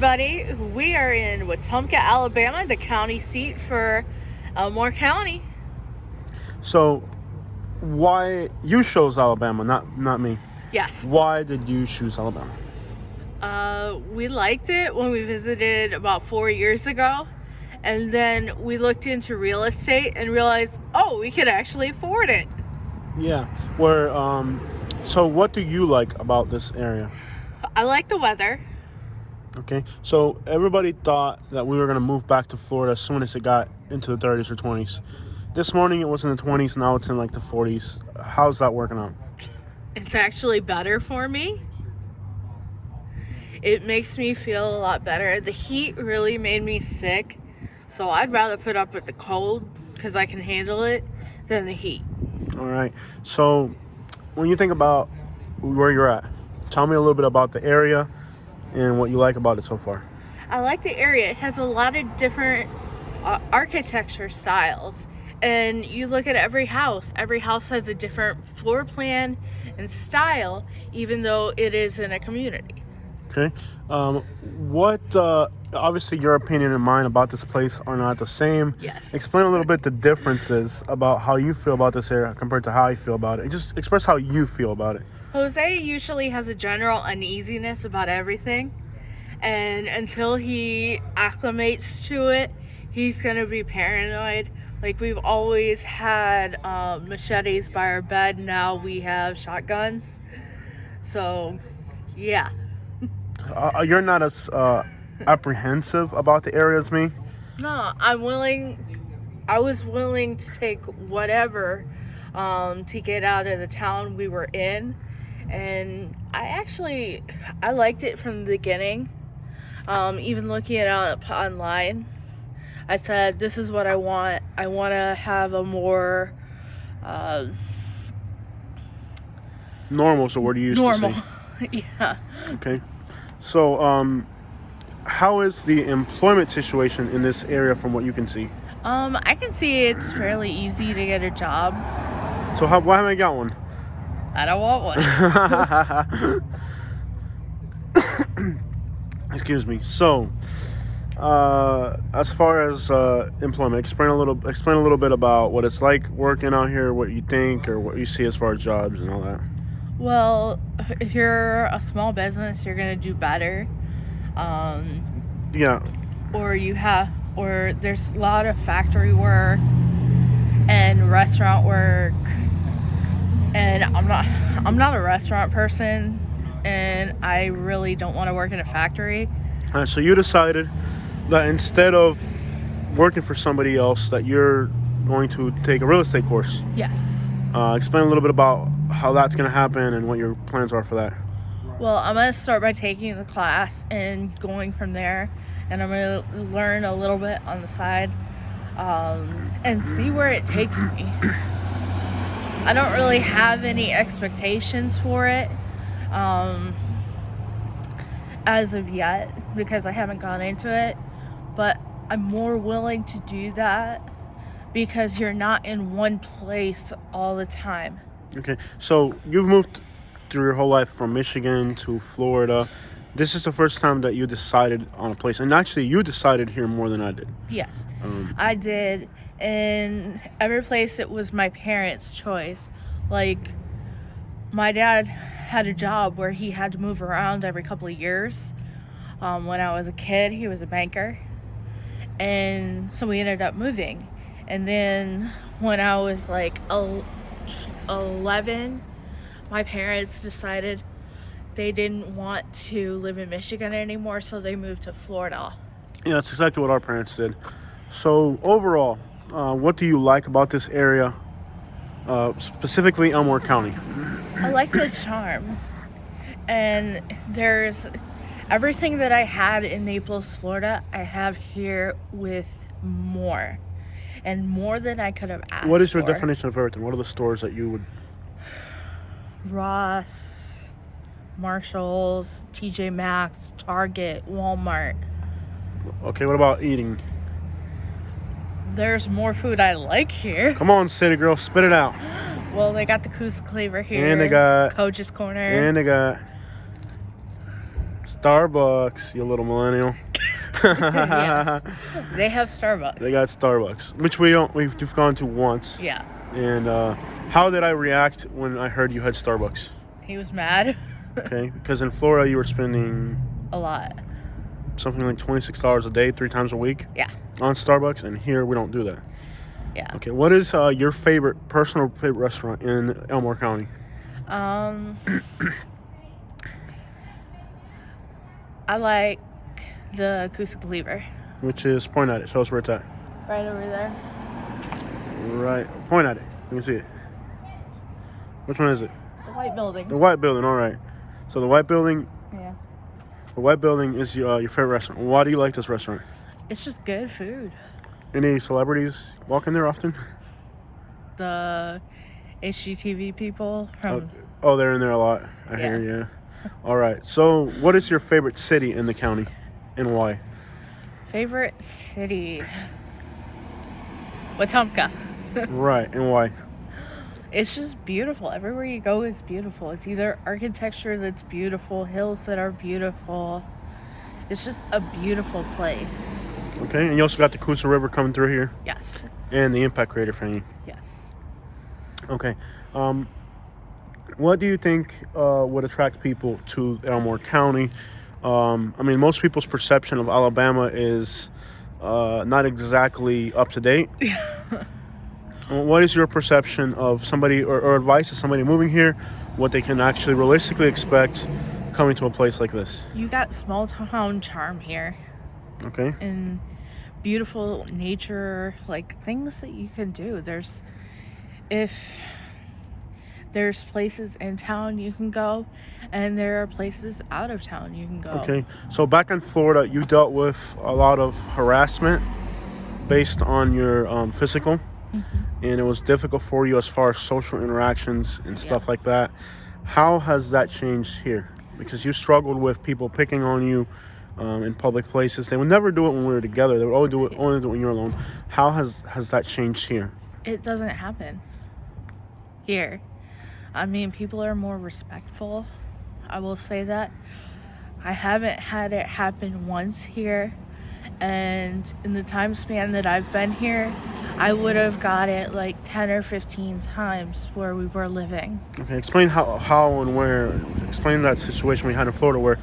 everybody. We are in Wetumpka, Alabama, the county seat for Elmore County. So, why you chose Alabama, not me? Yes. Why did you choose Alabama? We liked it when we visited about 4 years ago. And then we looked into real estate and realized, we could actually afford it. Yeah. So what do you like about this area? I like the weather. Okay. So everybody thought that we were going to move back to Florida as soon as it got into the 30s or 20s. This morning it was in the 20s, now it's in like the 40s. How's that working out? It's actually better for me. It makes me feel a lot better. The heat really made me sick, so I'd rather put up with the cold because I can handle it than the heat. All right. So when you think about where you're at, tell me a little bit about the area and what you like about it so far. I like the area. It has a lot of different architecture styles. And you look at every house has a different floor plan and style, even though it is in a community. Okay. Obviously your opinion and mine about this place are not the same. Yes. Explain a little bit the differences about how you feel about this area compared to how I feel about it. Just express how you feel about it. Jose usually has a general uneasiness about everything. And until he acclimates to it, he's going to be paranoid. Like, we've always had machetes by our bed. Now we have shotguns. So, yeah. You're not as apprehensive about the area as me? No, I was willing to take whatever to get out of the town we were in. And I liked it from the beginning. Even looking it up online, I said, this is what I want. I want to have a more normal. So what do you used normal. to say? Yeah. Okay. So how is the employment situation in this area from what you can see? I can see it's fairly easy to get a job. So why haven't I got one? I don't want one. Excuse me. So, as far as employment, explain a little bit about what it's like working out here, what you think, or what you see as far as jobs and all that. Well, if you're a small business, you're gonna do better. Yeah. Or there's a lot of factory work and restaurant work, and I'm not a restaurant person, and I really don't want to work in a factory. All right, so you decided that instead of working for somebody else, that you're going to take a real estate course. Yes. Explain a little bit about how that's going to happen and what your plans are for that. Well, I'm going to start by taking the class and going from there, and I'm going to learn a little bit on the side and see where it takes me. I don't really have any expectations for it as of yet because I haven't gone into it, but I'm more willing to do that because you're not in one place all the time. Okay, so you've moved through your whole life from Michigan to Florida. This is the first time that you decided on a place, and actually you decided here more than I did. Yes, I did. In every place it was my parents' choice. Like, my dad had a job where he had to move around every couple of years. When I was a kid, he was a banker, and so we ended up moving. And then when I was like 11, my parents decided they didn't want to live in Michigan anymore, so they moved to Florida. Yeah, that's exactly what our parents did. So overall, what do you like about this area, specifically Elmore County? I like the charm, and there's everything that I had in Naples, Florida, I have here with more, and more than I could have asked for. What is your definition of everything? What are the stores that you would... Ross, Marshalls, TJ Maxx, Target, Walmart. Okay, what about eating? There's more food I like here. Come on, city girl, spit it out. Well, they got the Coosa Cleaver here. And they got... Coach's Corner. And they got... Starbucks, you little millennial. Yes, they have Starbucks. They got Starbucks, which we've gone to once. Yeah, And how did I react when I heard you had Starbucks? he was mad. Okay, because in Florida you were spending A lot. something like $26 a day, 3 times a week. Yeah. On Starbucks, and here we don't do that. Yeah. Okay, what is your personal favorite restaurant in Elmore County? I like the acoustic lever. Which is, point at it. Show us where it's at. Right over there. Right, point at it. Let me see it. Which one is it? The white building. The white building. All right. So the white building. Yeah. The white building is your favorite restaurant. Why do you like this restaurant? It's just good food. Any celebrities walk in there often? The HGTV people from. Oh, they're in there a lot. I hear, yeah. All right. So, what is your favorite city in the county, and why? Favorite city. Wetumpka. Right, and why? It's just beautiful. Everywhere you go is beautiful. It's either architecture that's beautiful, hills that are beautiful. It's just a beautiful place. Okay, and you also got the Coosa River coming through here. Yes. And the impact crater thing. Yes. Okay. What do you think would attract people to Elmore County? I mean, most people's perception of Alabama is not exactly up to date. What is your perception of somebody or advice to somebody moving here, what they can actually realistically expect coming to a place like this? You got small town charm here. Okay. And beautiful nature, like things that you can do. If there's places in town you can go, and there are places out of town you can go. Okay. So back in Florida, you dealt with a lot of harassment based on your physical. And it was difficult for you as far as social interactions and stuff like that. How has that changed here? Because you struggled with people picking on you in public places. They would never do it when we were together. They would only do it when you're alone. How has that changed here? It doesn't happen here. I mean, people are more respectful. I will say that. I haven't had it happen once here. And in the time span that I've been here, I would have got it like 10 or 15 times where we were living. Okay, explain how and where. Explain that situation we had in Florida where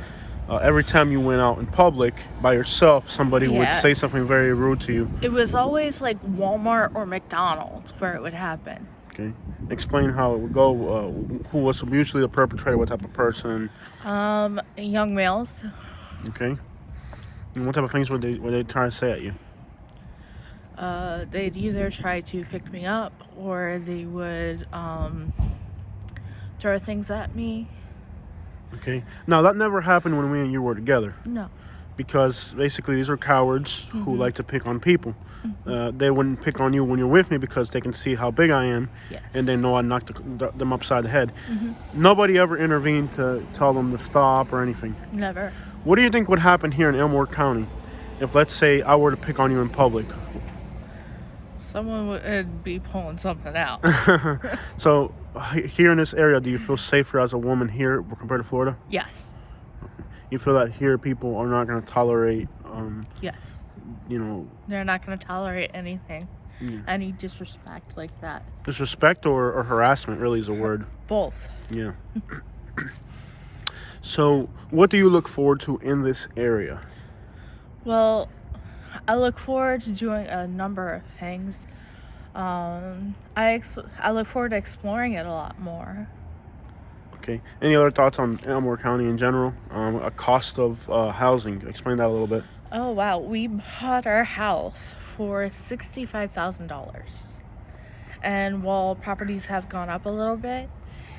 every time you went out in public by yourself, somebody would say something very rude to you. It was always like Walmart or McDonald's where it would happen. Okay. Explain how it would go. Who was usually the perpetrator? What type of person? Young males. Okay. And what type of things would they try to say at you? They'd either try to pick me up or they would throw things at me. Okay. Now, that never happened when me and you were together. No. Because basically these are cowards who like to pick on people. They wouldn't pick on you when you're with me because they can see how big I am. Yes. And they know I knocked them upside the head. Nobody ever intervened to tell them to stop or anything. Never. What do you think would happen here in Elmore County if, let's say, I were to pick on you in public? Someone would be pulling something out. So, here in this area, do you feel safer as a woman here compared to Florida? Yes. You feel that here people are not going to tolerate, Yes. They're not going to tolerate anything. Any disrespect like that. Disrespect or harassment really is a word. Both. Yeah. So, what do you look forward to in this area? Well, I look forward to doing a number of things. I look forward to exploring it a lot more. Okay. Any other thoughts on Elmore County in general? A cost of housing. Explain that a little bit. Oh, wow. We bought our house for $65,000. And while properties have gone up a little bit,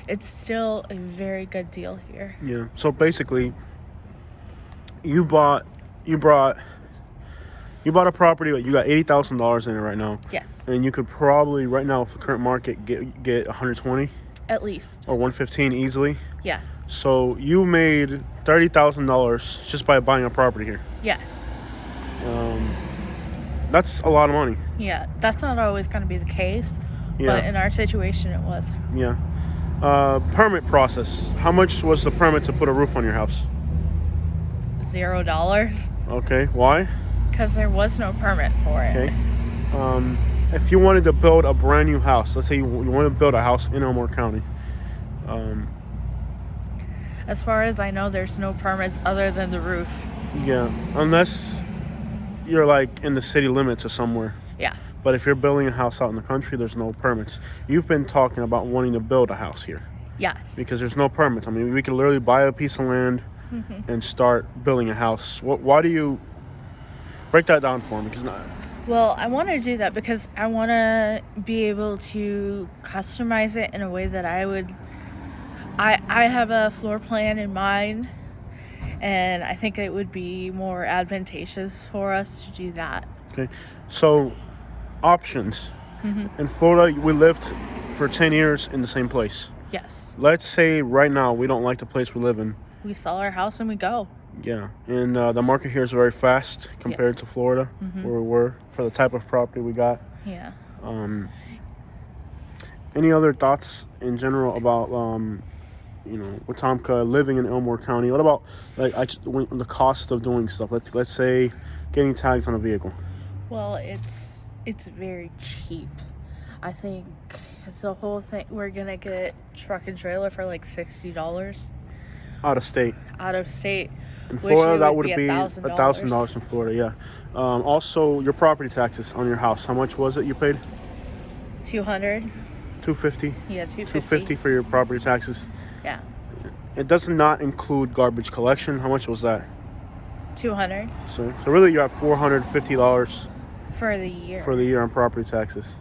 it's still a very good deal here. Yeah. So basically, you bought a property, but you got $80,000 in it right now. Yes. And you could probably right now, with the current market, get 120 at least, or 115 easily. Yeah. So you made $30,000 just by buying a property here. Yes. That's a lot of money. Yeah, that's not always going to be the case, Yeah. but in our situation, it was. Yeah. Permit process. How much was the permit to put a roof on your house? $0 Okay, why? because there was no permit for it. Okay. If you wanted to build a brand new house, let's say you want to build a house in Elmore County, As far as I know, there's no permits other than the roof. yeah, unless you're like in the city limits or somewhere. Yeah. But if you're building a house out in the country, there's no permits. You've been talking about wanting to build a house here Yes. because there's no permits. I mean, we could literally buy a piece of land and start building a house. Why do you break that down for me? Because Well, I want to do that because I want to be able to customize it in a way that I would. I have a floor plan in mind, and I think it would be more advantageous for us to do that. okay, so options. In Florida, we lived for 10 years in the same place. Yes. Let's say right now we don't like the place we live in. We sell our house and we go. Yeah, and the market here is very fast compared Yes. to Florida, where we were, for the type of property we got. Yeah. Any other thoughts in general about, Wetumpka, living in Elmore County? What about the cost of doing stuff? Let's say getting tags on a vehicle. Well, it's very cheap. I think it's the whole thing. We're gonna get truck and trailer for like $60 Out of state. out of state. In which Florida, it that would be $1,000. $1,000 in Florida, yeah. Also, your property taxes on your house. How much was it you paid? 200. $250. Yeah, 250. $250 for your property taxes. Yeah, It does not include garbage collection. How much was that? 200 So really, you're at $450 for the year. for the year on property taxes.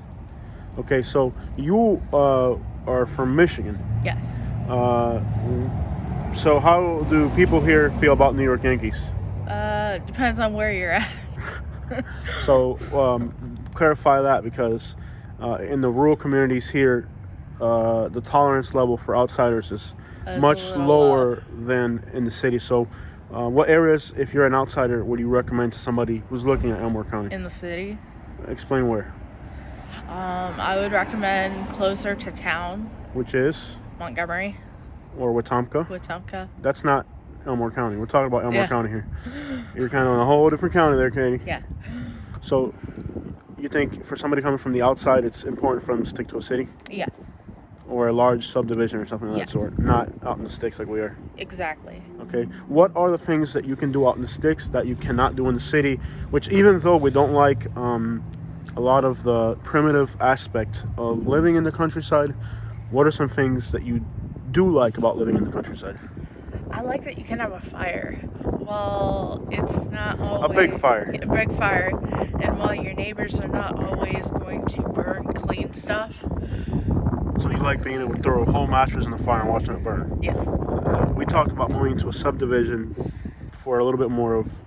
Okay, so you are from Michigan. Yes. So how do people here feel about New York Yankees? Depends on where you're at. So clarify that, because in the rural communities here, the tolerance level for outsiders is That's much a little lower than in the city. So what areas, if you're an outsider, would you recommend to somebody who's looking at Elmore County? In the city. Explain where. I would recommend closer to town, Which is? Montgomery, Or Wetumpka? Wetumpka. That's not Elmore County. We're talking about Elmore Yeah. County here. You're kind of in a whole different county there, Katie. Yeah. So you think for somebody coming from the outside, it's important for them to stick to a city Yes. or a large subdivision or something of that Yes. sort, not out in the sticks like we are? Exactly. Okay. What are the things that you can do out in the sticks that you cannot do in the city? Which, even though we don't like a lot of the primitive aspect of living in the countryside, what are some things that you do like about living in the countryside? I like that you can have a fire. Well, it's not always... A big fire. A big fire. And while your neighbors are not always going to burn clean stuff. So you like being able to throw a whole mattress in the fire and watching it burn? Yes. We talked about moving into a subdivision for a little bit more of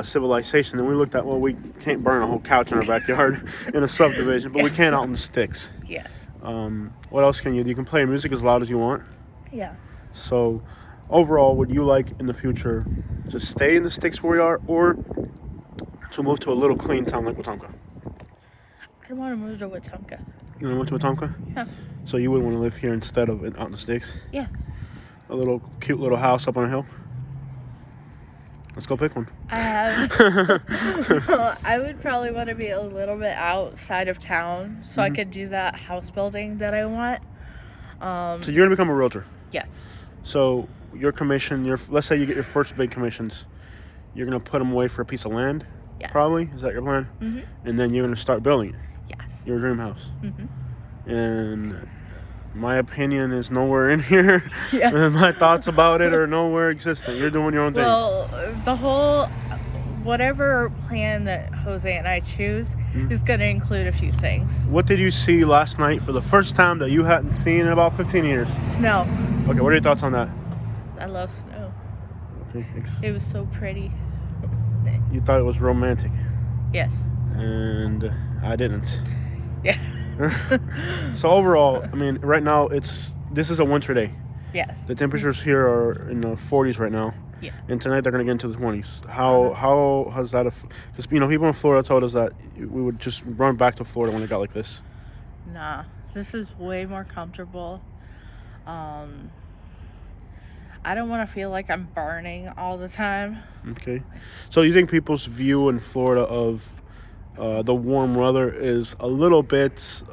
civilization. Then we looked at, well, we can't burn a whole couch in our backyard in a subdivision, but we can out in the sticks. Yes. What else can you do? You can play music as loud as you want. Yeah. So overall, would you like in the future to stay in the sticks where we are, or to move to a little clean town like Wetumpka? I want to move to Wetumpka. You want to move to Wetumpka? Yeah. So you would want to live here instead of out in the sticks? Yes. A little cute little house up on a hill? Let's go pick one. I have. I would probably want to be a little bit outside of town so I could do that house building that I want. So you're going to become a realtor. Yes. So your commission, let's say you get your first big commissions, you're going to put them away for a piece of land? Yes. Probably? Is that your plan? Mm-hmm. And then you're going to start building it? Yes. Your dream house? Mm-hmm. And my opinion is nowhere in here. Yes. And my thoughts about it are nowhere existent. You're doing your own thing. Well, the whole, whatever plan that Jose and I choose is going to include a few things. What did you see last night for the first time that you hadn't seen in about 15 years? Snow. Okay, what are your thoughts on that? I love snow. Okay, It was so pretty. you thought it was romantic, Yes. and I didn't. Yeah. So overall, I mean, right now this is a winter day. Yes. The temperatures here are in the 40s right now. Yeah. And tonight they're going to get into the 20s. How has that? Because people in Florida told us that we would just run back to Florida when it got like this. Nah, this is way more comfortable. I don't want to feel like I'm burning all the time. Okay. So you think people's view in Florida of the warm weather is a little bit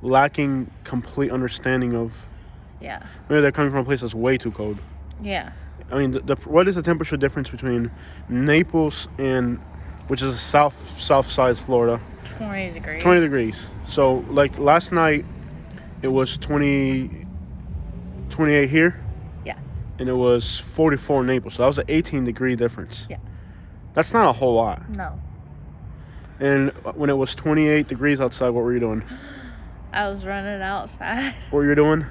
lacking complete understanding of Yeah. maybe they're coming from a place that's way too cold. Yeah. I mean, what is the temperature difference between Naples and, which is south side Florida? 20 degrees. 20 degrees. So like last night, it was 28 here. Yeah. And it was 44 in Naples. So that was an 18-degree difference. Yeah. That's not a whole lot. No. And when it was 28 degrees outside, what were you doing? I was running outside. What were you doing?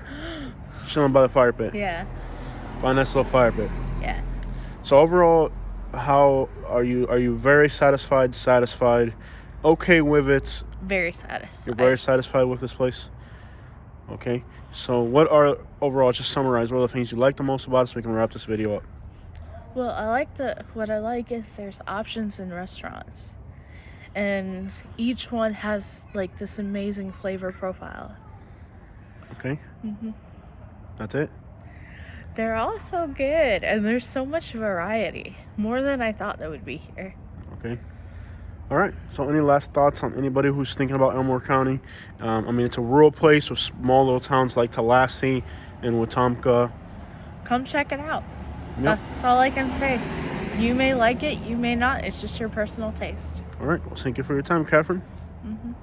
Chilling by the fire pit. Yeah. By a nice little fire pit. Yeah. So overall, how are you? Are you very satisfied? Satisfied? Okay with it? Very satisfied. You're very satisfied with this place? Okay. So what are, overall, just summarize, what are the things you like the most about it so we can wrap this video up? Well, what I like is there's options in restaurants. And each one has like this amazing flavor profile. Okay. That's it? They're all so good, and there's so much variety. More than I thought there would be here. Okay. All right. So any last thoughts on anybody who's thinking about Elmore County? I mean, it's a rural place with small little towns like Tallahassee and Wetumpka. Come check it out. Yep. That's all I can say. You may like it, you may not. It's just your personal taste. All right. Well, thank you for your time, Catherine. Mm-hmm.